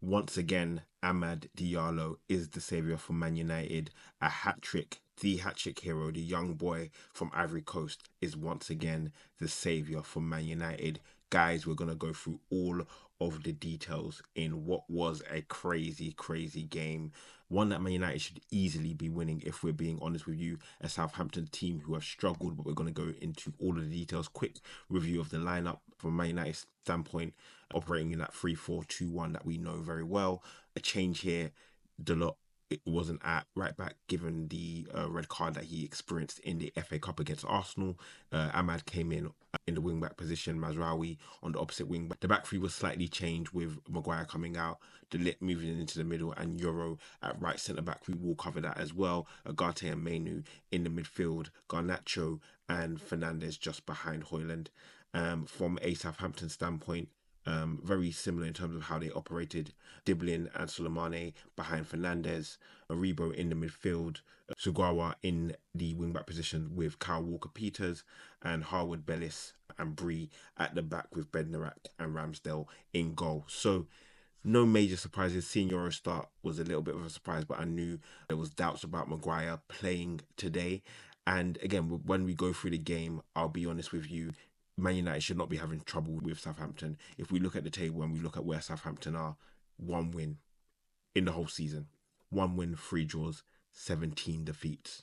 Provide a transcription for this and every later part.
Once again, Amad Diallo is the saviour for Man United. A hat trick, the hat trick hero, the young boy from Ivory Coast is once again the saviour for Man United. Guys, we're going to go through all of the details in what was a crazy, crazy game. One that Man United should easily be winning, if we're being honest with you. A Southampton team who have struggled, but we're going to go into all of the details. Quick review of the lineup from Man United's standpoint, operating in that 3-4-2-1 that we know very well. A change here, Dalot it wasn't at right back given the red card that he experienced in the FA Cup against Arsenal. Amad came in the wing back position, Mazraoui on the opposite wing back. The back three was slightly changed with Maguire coming out, De Ligt moving into the middle, and Euro at right centre back. We will cover that as well. Agate and Mainu in the midfield, Garnacho and Fernandez just behind Hoyland. From a Southampton standpoint, very similar in terms of how they operated. Diblin and Soleimani behind Fernandez, Aribo in the midfield, Sugawa in the wing-back position with Kyle Walker-Peters, and Harwood Bellis and Bree at the back with Bednarak and Ramsdale in goal. So no major surprises. Seeing Euro start was a little bit of a surprise, but I knew there was doubts about Maguire playing today. And again, when we go through the game, I'll be honest with you, Man United should not be having trouble with Southampton. If we look at the table and we look at where Southampton are, one win in the whole season, one win, three draws, 17 defeats.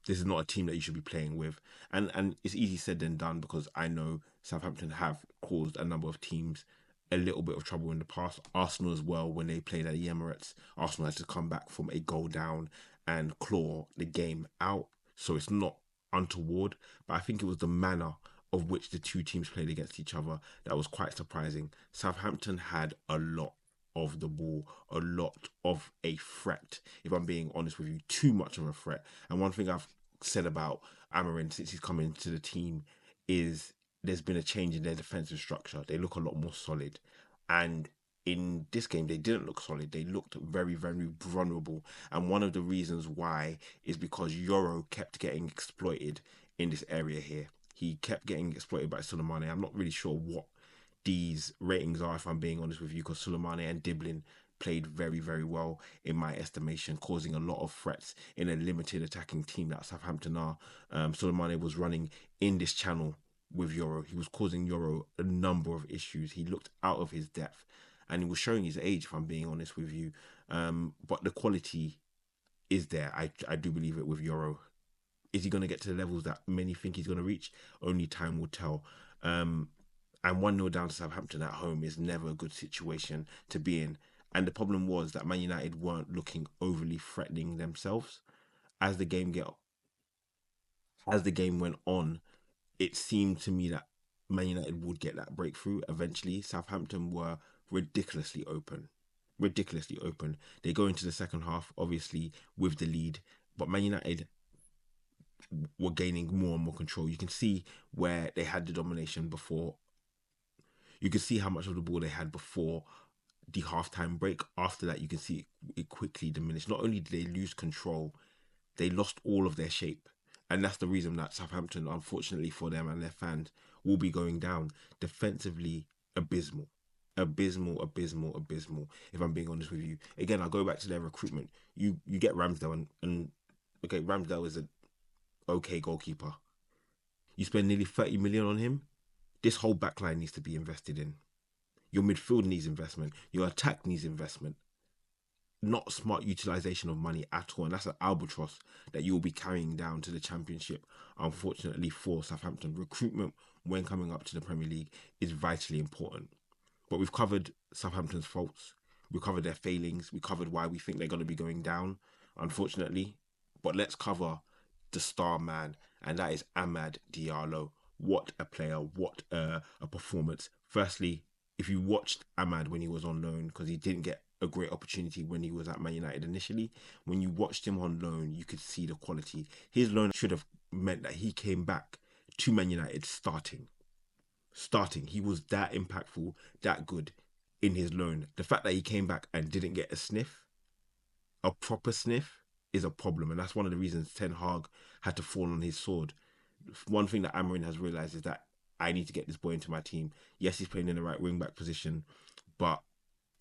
This is not a team that you should be playing with. And it's easy said than done because I know Southampton have caused a number of teams a little bit of trouble in the past. Arsenal as well, when they played at the Emirates, Arsenal had to come back from a goal down and claw the game out. So it's not untoward, but I think it was the manner of which the two teams played against each other that was quite surprising. Southampton had a lot of the ball, a lot of a threat. If I'm being honest with you, too much of a threat. And one thing I've said about Amarin since he's come into the team is there's been a change in their defensive structure. They look a lot more solid. And in this game, they didn't look solid. They looked very, very vulnerable. And one of the reasons why is because Euro kept getting exploited in this area here. He kept getting exploited by Soleimani. I'm not really sure what these ratings are, if I'm being honest with you, because Soleimani and Diblin played very, very well in my estimation, causing a lot of threats in a limited attacking team that Southampton are. Soleimani was running in this channel with Euro. He was causing Euro a number of issues. He looked out of his depth and he was showing his age, if I'm being honest with you. But the quality is there. I do believe it with Euro. Is he going to get to the levels that many think he's going to reach? Only time will tell. And 1-0 down to Southampton at home is never a good situation to be in. And the problem was that Man United weren't looking overly threatening themselves. As the game get as the game went on, it seemed to me that Man United would get that breakthrough eventually. Southampton were ridiculously open. Ridiculously open. They go into the second half, obviously, with the lead. But Man United were gaining more and more control. You can see where they had the domination before. You can see how much of the ball they had before the halftime break. After that, you can see it quickly diminished. Not only did they lose control, they lost all of their shape. And that's the reason that Southampton, unfortunately for them and their fans, will be going down. Defensively, abysmal. Abysmal, abysmal, abysmal. If I'm being honest with you. Again, I'll go back to their recruitment. You get Ramsdale and okay, Ramsdale is a okay goalkeeper. You spend nearly 30 million on him. This whole backline needs to be invested in. Your midfield needs investment. Your attack needs investment. Not smart utilization of money at all. And that's an albatross that you will be carrying down to the championship. Unfortunately for Southampton, recruitment when coming up to the Premier League is vitally important. But we've covered Southampton's faults. We covered their failings. We covered why we think they're going to be going down, unfortunately. But let's cover the star man, and that is Amad Diallo. What a player, what a performance. Firstly, if you watched Amad when he was on loan, because he didn't get a great opportunity when he was at Man United initially, when you watched him on loan, you could see the quality. His loan should have meant that he came back to Man United starting. He was that impactful, that good in his loan. The fact that he came back and didn't get a sniff, a proper sniff, is a problem. And that's one of the reasons Ten Hag had to fall on his sword. One thing that Amarin has realised is that I need to get this boy into my team. Yes, he's playing in the right wing back position, but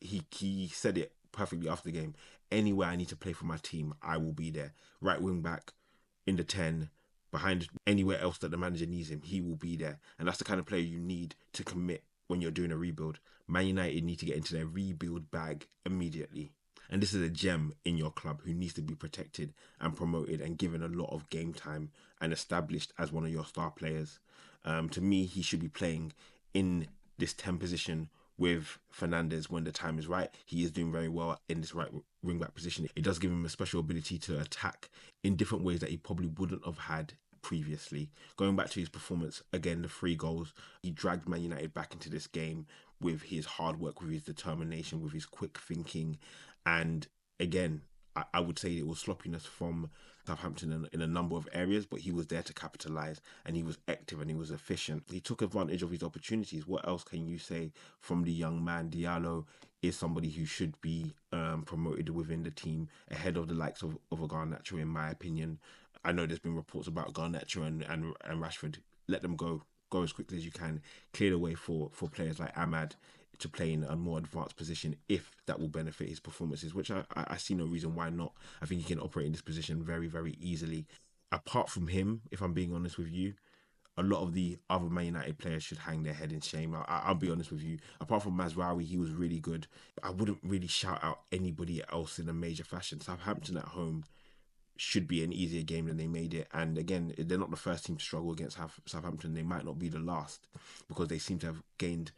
he said it perfectly after the game. Anywhere I need to play for my team, I will be there. Right wing back, in the 10, behind anywhere else that the manager needs him, he will be there. And that's the kind of player you need to commit when you're doing a rebuild. Man United need to get into their rebuild bag immediately. And this is a gem in your club who needs to be protected and promoted and given a lot of game time and established as one of your star players. To me, he should be playing in this 10 position with Fernandes when the time is right. He is doing very well in this right wing back position. It does give him a special ability to attack in different ways that he probably wouldn't have had previously. Going back to his performance, again, the 3 goals, he dragged Man United back into this game with his hard work, with his determination, with his quick thinking. And again, I would say it was sloppiness from Southampton in a number of areas, but he was there to capitalise and he was active and he was efficient. He took advantage of his opportunities. What else can you say from the young man? Diallo is somebody who should be promoted within the team ahead of the likes of a Garnacho, in my opinion. I know there's been reports about Garnacho and Rashford. Let them go. Go as quickly as you can. Clear the way for players like Amad to play in a more advanced position if that will benefit his performances, which I see no reason why not. I think he can operate in this position very, very easily. Apart from him, if I'm being honest with you, a lot of the other Man United players should hang their head in shame. I'll be honest with you. Apart from Mazraoui, he was really good. I wouldn't really shout out anybody else in a major fashion. Southampton at home should be an easier game than they made it. And again, they're not the first team to struggle against Southampton. They might not be the last because they seem to have gained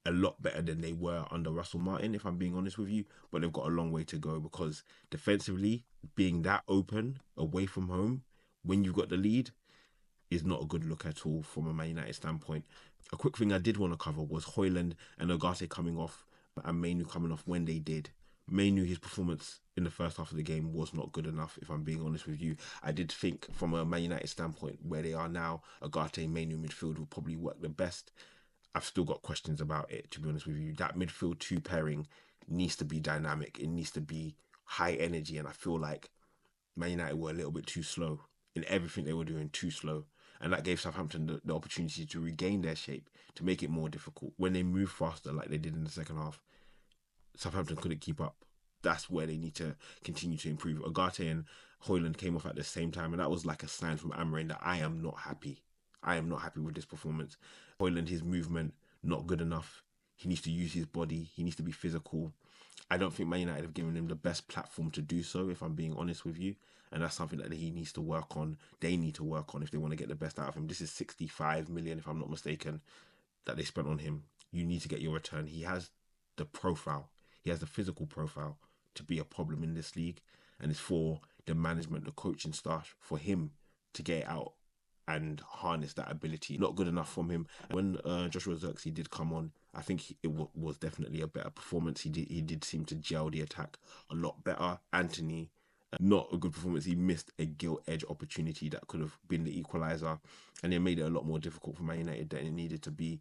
a lot better than they were under Russell Martin, if I'm being honest with you. But they've got a long way to go because defensively, being that open away from home when you've got the lead is not a good look at all from a Man United standpoint. A quick thing I did want to cover was Højlund and Ugarte coming off and Mainu coming off when they did. Mainu, his performance in the first half of the game was not good enough, if I'm being honest with you. I did think from a Man United standpoint, where they are now, Ugarte and Mainu midfield will probably work the best. I've still got questions about it, to be honest with you. That midfield 2 pairing needs to be dynamic. It needs to be high energy. And I feel like Man United were a little bit too slow in everything they were doing, too slow. And that gave Southampton the opportunity to regain their shape, to make it more difficult. When they moved faster, like they did in the second half, Southampton couldn't keep up. That's where they need to continue to improve. Ugarte and Højlund came off at the same time, and that was like a sign from Amarin that I am not happy. I am not happy with this performance. Højlund, his movement, not good enough. He needs to use his body. He needs to be physical. I don't think Man United have given him the best platform to do so, if I'm being honest with you. And that's something that he needs to work on. They need to work on if they want to get the best out of him. This is 65 million, if I'm not mistaken, that they spent on him. You need to get your return. He has the profile. He has the physical profile to be a problem in this league. And it's for the management, the coaching staff, for him to get out and harness that ability. Not good enough from him. When Joshua Zirkzee did come on, I think it was definitely a better performance. He did seem to gel the attack a lot better. Anthony, not a good performance. He missed a gilt edge opportunity that could have been the equaliser, and it made it a lot more difficult for Man United than it needed to be.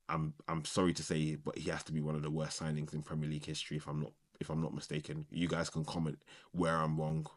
I'm sorry to say, but he has to be one of the worst signings in Premier League history, if I'm not mistaken. You guys can comment where I'm wrong.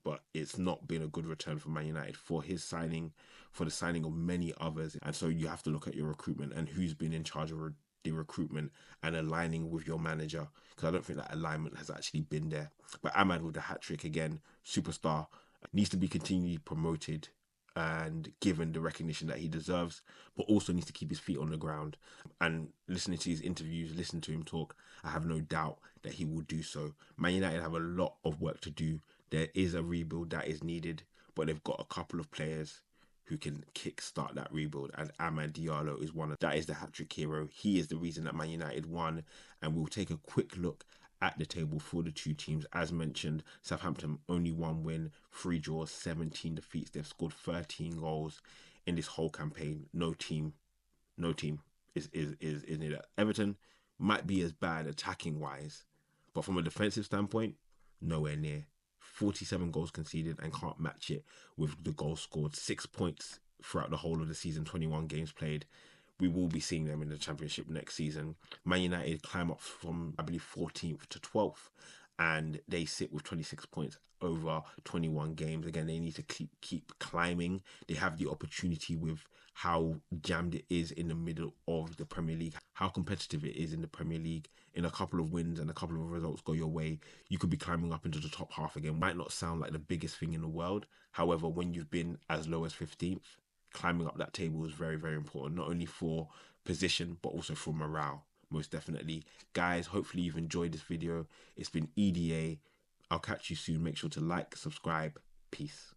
But it's not been a good return for Man United for his signing, for the signing of many others. And so you have to look at your recruitment and who's been in charge of the recruitment and aligning with your manager, because I don't think that alignment has actually been there. But Amad with the hat-trick again, superstar, needs to be continually promoted and given the recognition that he deserves, but also needs to keep his feet on the ground. And listening to his interviews, listening to him talk, I have no doubt that he will do so. Man United have a lot of work to do. There is a rebuild that is needed, but they've got a couple of players who can kickstart that rebuild, and Amad Diallo is one of that. Is the hat-trick hero. He is the reason that Man United won, and we'll take a quick look at the table for the two teams. As mentioned, Southampton only 1 win, 3 draws, 17 defeats. They've scored 13 goals in this whole campaign. No team is near that. Everton might be as bad attacking wise, but from a defensive standpoint, nowhere near. 47 goals conceded and can't match it with the goals scored. 6 points throughout the whole of the season, 21 games played. We will be seeing them in the Championship next season. Man United climb up from, I believe, 14th to 12th. and they sit with 26 points over 21 games. Again, they need to keep climbing. They have the opportunity with how jammed it is in the middle of the Premier League, how competitive it is in the Premier League. In a couple of wins and a couple of results go your way, you could be climbing up into the top half again. Might not sound like the biggest thing in the world. However, when you've been as low as 15th, climbing up that table is very, very important, not only for position, but also for morale. Most definitely. Guys, hopefully you've enjoyed this video. It's been EDA. I'll catch you soon. Make sure to like, subscribe. Peace.